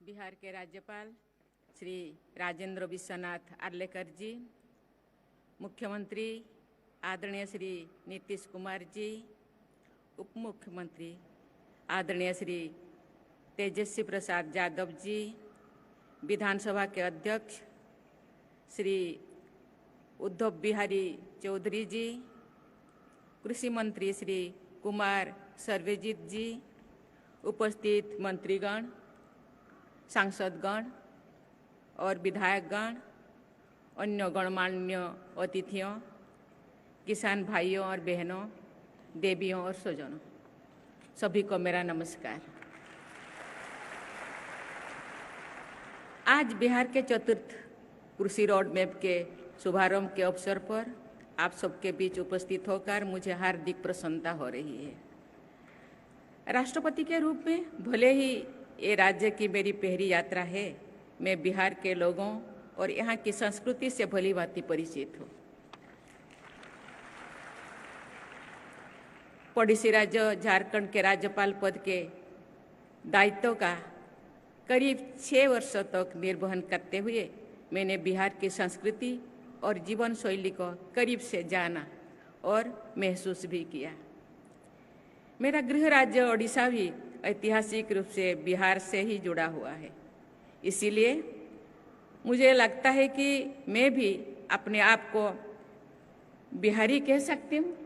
बिहार के राज्यपाल श्री राजेंद्र विश्वनाथ आर्लेकर जी, मुख्यमंत्री आदरणीय श्री नीतीश कुमार जी, उप मुख्यमंत्री आदरणीय श्री तेजस्वी प्रसाद यादव जी, विधानसभा के अध्यक्ष श्री उद्धव बिहारी चौधरी जी, कृषि मंत्री श्री कुमार सर्वेजित जी, उपस्थित मंत्रीगण, सांसदगण और विधायकगण, अन्य गणमान्य अतिथियों, किसान भाइयों और बहनों, देवियों और स्वजनों, सभी को मेरा नमस्कार। आज बिहार के चतुर्थ कृषि रोड मैप के शुभारंभ के अवसर पर आप सबके बीच उपस्थित होकर मुझे हार्दिक प्रसन्नता हो रही है। राष्ट्रपति के रूप में भले ही ये राज्य की मेरी पहली यात्रा है, मैं बिहार के लोगों और यहाँ की संस्कृति से भली भांति परिचित हूँ। पड़ोसी राज्य झारखंड के राज्यपाल पद के दायित्व का करीब 6 वर्षों तक निर्वहन करते हुए मैंने बिहार की संस्कृति और जीवन शैली को करीब से जाना और महसूस भी किया। मेरा गृह राज्य ओडिशा भी ऐतिहासिक रूप से बिहार से ही जुड़ा हुआ है, इसीलिए मुझे लगता है कि मैं भी अपने आप को बिहारी कह सकती हूँ।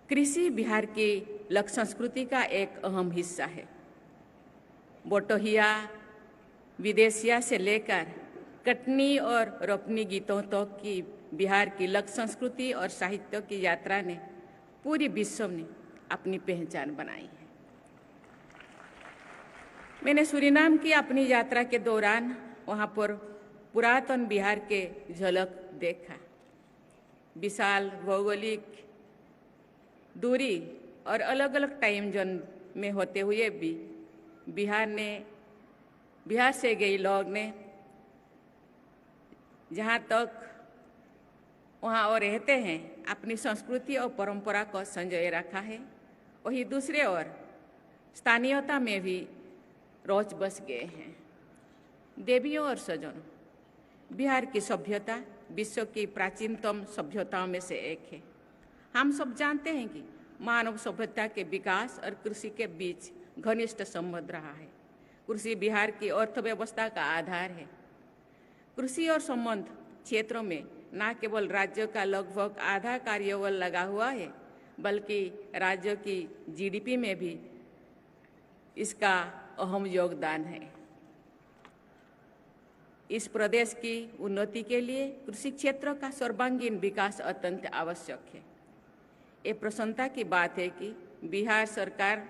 कृषि बिहार की लोक संस्कृति का एक अहम हिस्सा है। बोटोहिया, विदेशिया से लेकर कटनी और रोपनी गीतों तक की बिहार की लोक संस्कृति और साहित्य की यात्रा ने पूरी विश्व में अपनी पहचान बनाई है। मैंने सूरीनाम की अपनी यात्रा के दौरान वहाँ पर पुरातन बिहार के झलक देखा। विशाल भौगोलिक दूरी और अलग अलग टाइम जोन में होते हुए भी बिहार से गए लोग ने जहाँ तक वहाँ और रहते हैं अपनी संस्कृति और परंपरा को संजोए रखा है, वही दूसरे ओर स्थानीयता में भी रोच बस गए हैं। देवियों और स्वजनों, बिहार की सभ्यता विश्व की प्राचीनतम सभ्यताओं में से एक है। हम सब जानते हैं कि मानव सभ्यता के विकास और कृषि के बीच घनिष्ठ संबंध रहा है। कृषि बिहार की अर्थव्यवस्था का आधार है। कृषि और संबंध क्षेत्रों में न केवल राज्य का लगभग आधा कार्यबल लगा हुआ है, बल्कि राज्य की जीडीपी में भी इसका अहम योगदान है। इस प्रदेश की उन्नति के लिए कृषि क्षेत्र का सर्वांगीण विकास अत्यंत आवश्यक है। ये प्रसन्नता की बात है कि बिहार सरकार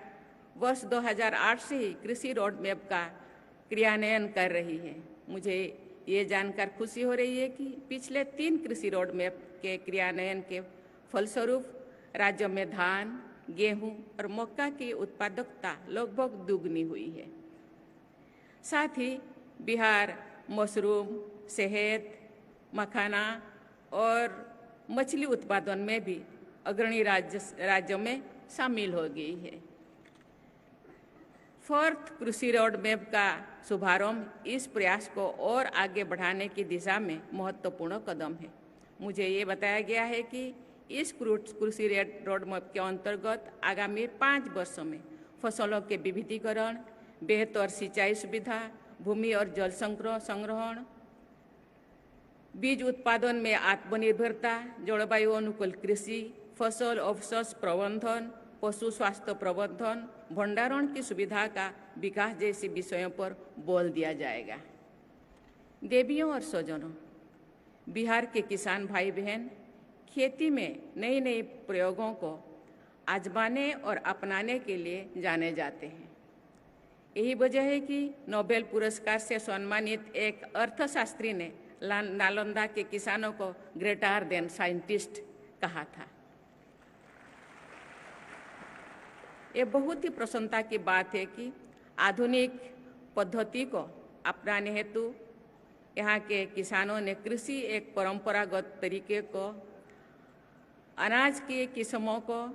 वर्ष 2008 से ही कृषि रोड मैप का क्रियान्वयन कर रही है। मुझे ये जानकर खुशी हो रही है कि पिछले 3 कृषि रोड मैप के क्रियान्वयन के फलस्वरूप राज्य में धान, गेहूं और मक्का की उत्पादकता लगभग दुगनी हुई है। साथ ही बिहार मशरूम, शहद, मखाना और मछली उत्पादन में भी अग्रणी राज्यों में शामिल हो गई है। 4th कृषि रोड मैप का शुभारंभ इस प्रयास को और आगे बढ़ाने की दिशा में महत्वपूर्ण कदम है। मुझे ये बताया गया है कि इस कृषि रोड मैप के अंतर्गत आगामी 5 वर्षों में फसलों के विविधीकरण, बेहतर सिंचाई सुविधा, भूमि और जल संग्रहण, बीज उत्पादन में आत्मनिर्भरता, जलवायु अनुकूल कृषि, फसल अवशेष प्रबंधन, पशु स्वास्थ्य प्रबंधन, भंडारण की सुविधा का विकास जैसे विषयों पर बल दिया जाएगा। देवियों और स्वजनों, बिहार के किसान भाई बहन खेती में नए नए प्रयोगों को आजमाने और अपनाने के लिए जाने जाते हैं। यही वजह है कि नोबेल पुरस्कार से सम्मानित एक अर्थशास्त्री ने नालंदा के किसानों को ग्रेटर देन साइंटिस्ट कहा था। ये बहुत ही प्रसन्नता की बात है कि आधुनिक पद्धति को अपनाने हेतु यहाँ के किसानों ने कृषि एक परंपरागत तरीके को, अनाज की किस्मों को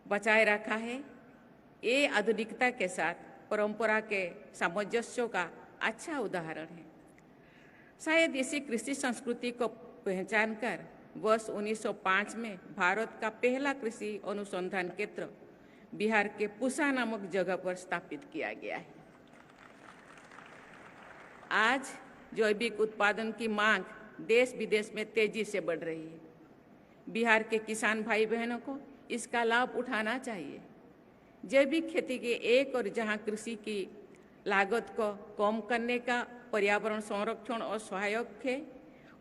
बचाए रखा है। ये आधुनिकता के साथ परंपरा के सामंजस्य का अच्छा उदाहरण है। शायद इसी कृषि संस्कृति को पहचान कर वर्ष 1905 में भारत का पहला कृषि अनुसंधान केंद्र बिहार के पूसा नामक जगह पर स्थापित किया गया है। आज जैविक उत्पादन की मांग देश विदेश में तेजी से बढ़ रही है। बिहार के किसान भाई बहनों को इसका लाभ उठाना चाहिए। जैविक खेती के एक और जहां कृषि की लागत को कम करने का पर्यावरण संरक्षण और सहायक है,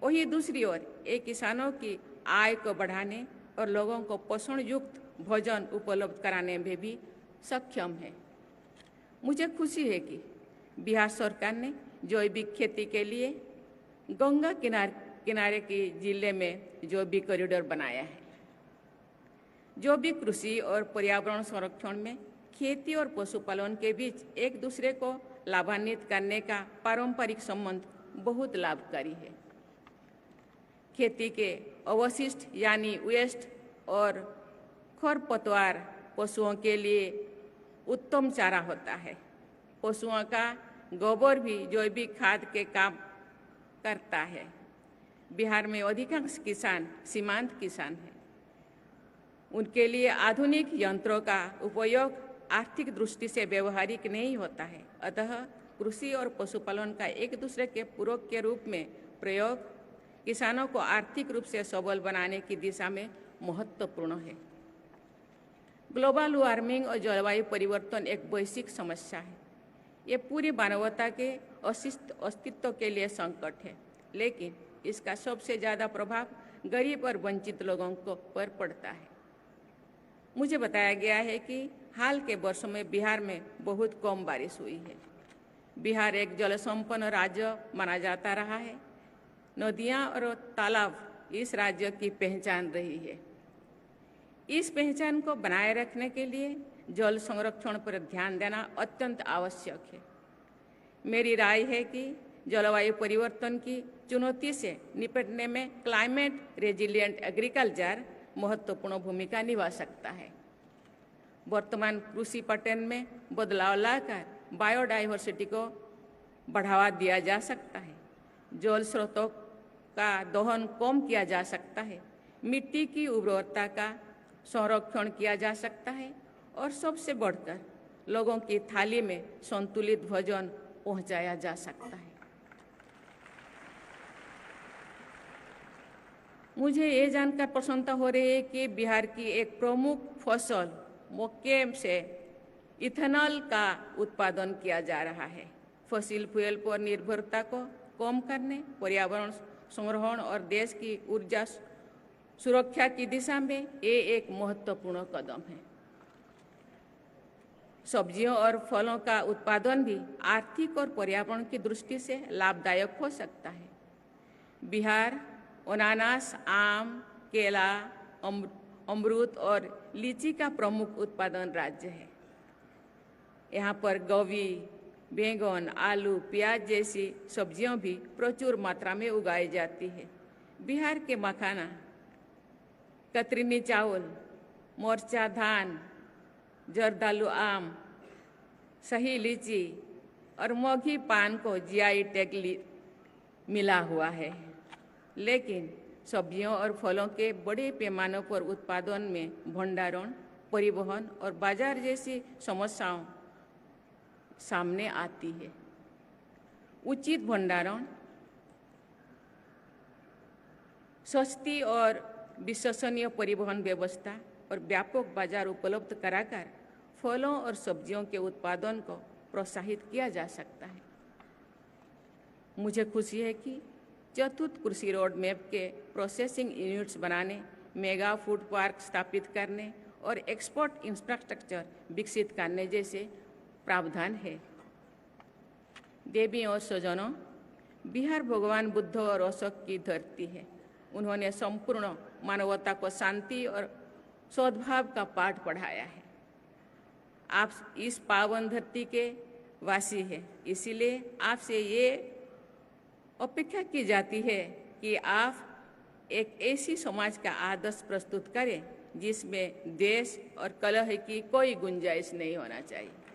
वहीं दूसरी ओर ये किसानों की आय को बढ़ाने और लोगों को पोषण युक्त भोजन उपलब्ध कराने में भी सक्षम है। मुझे खुशी है कि बिहार सरकार ने जैविक खेती के लिए गंगा किनारे के जिले में जैविक कॉरिडोर बनाया है। जैविक कृषि और पर्यावरण संरक्षण में खेती और पशुपालन के बीच एक दूसरे को लाभान्वित करने का पारंपरिक संबंध बहुत लाभकारी है। खेती के अवशिष्ट यानी वेस्ट और खरपतवार पशुओं के लिए उत्तम चारा होता है। पशुओं का गोबर भी जैविक खाद के काम करता है। बिहार में अधिकांश किसान सीमांत किसान हैं। उनके लिए आधुनिक यंत्रों का उपयोग आर्थिक दृष्टि से व्यवहारिक नहीं होता है। अतः कृषि और पशुपालन का एक दूसरे के पूरक के रूप में प्रयोग किसानों को आर्थिक रूप से सबल बनाने की दिशा में महत्वपूर्ण है। ग्लोबल वार्मिंग और जलवायु परिवर्तन एक वैश्विक समस्या है। ये पूरी मानवता के अस्तित्व के लिए संकट है, लेकिन इसका सबसे ज़्यादा प्रभाव गरीब और वंचित लोगों को पर पड़ता है। मुझे बताया गया है कि हाल के वर्षों में बिहार में बहुत कम बारिश हुई है। बिहार एक जल संपन्न राज्य माना जाता रहा है। नदियाँ और तालाब इस राज्य की पहचान रही है। इस पहचान को बनाए रखने के लिए जल संरक्षण पर ध्यान देना अत्यंत आवश्यक है। मेरी राय है कि जलवायु परिवर्तन की चुनौती से निपटने में क्लाइमेट रेजिलिएंट एग्रीकल्चर महत्वपूर्ण भूमिका निभा सकता है। वर्तमान कृषि पैटर्न में बदलाव लाकर बायोडाइवर्सिटी को बढ़ावा दिया जा सकता है। जल स्रोतों का दोहन कम किया जा सकता है। मिट्टी की उर्वरता का संरक्षण किया जा सकता है और सबसे बढ़कर लोगों की थाली में संतुलित भोजन पहुंचाया जा सकता है। मुझे ये जानकर प्रसन्नता हो रही है कि बिहार की एक प्रमुख फसल मक्के से इथेनॉल का उत्पादन किया जा रहा है। फसिल फ्यूल पर निर्भरता को कम करने, पर्यावरण संरक्षण और देश की ऊर्जा सुरक्षा की दिशा में ये एक महत्वपूर्ण कदम है। सब्जियों और फलों का उत्पादन भी आर्थिक और पर्यावरण की दृष्टि से लाभदायक हो सकता है। बिहार अनानास, आम, केला, अमरूद और लीची का प्रमुख उत्पादन राज्य है। यहाँ पर गोभी, बैंगन, आलू, प्याज जैसी सब्जियां भी प्रचुर मात्रा में उगाई जाती है। बिहार के मखाना, कतरनी चावल, मोरचा धान, जर्दालू आम, सही लीची और मोघी पान को जीआई टैग मिला हुआ है। लेकिन सब्जियों और फलों के बड़े पैमाने पर उत्पादन में भंडारण, परिवहन और बाजार जैसी समस्याओं सामने आती है। उचित भंडारण, सस्ती और विश्वसनीय परिवहन व्यवस्था और व्यापक बाजार उपलब्ध कराकर फलों और सब्जियों के उत्पादन को प्रोत्साहित किया जा सकता है। मुझे खुशी है कि चतुर्थ कृषि रोड मैप के प्रोसेसिंग यूनिट्स बनाने, मेगा फूड पार्क स्थापित करने और एक्सपोर्ट इंफ्रास्ट्रक्चर विकसित करने जैसे प्रावधान है। देवी और स्वजनों, बिहार भगवान बुद्ध और अशोक की धरती है। उन्होंने संपूर्ण मानवता को शांति और सद्भाव का पाठ पढ़ाया है। आप इस पावन धरती के वासी हैं, इसीलिए आपसे ये अपेक्षा की जाती है कि आप एक ऐसी समाज का आदर्श प्रस्तुत करें जिसमें द्वेष और कलह की कोई गुंजाइश नहीं होना चाहिए।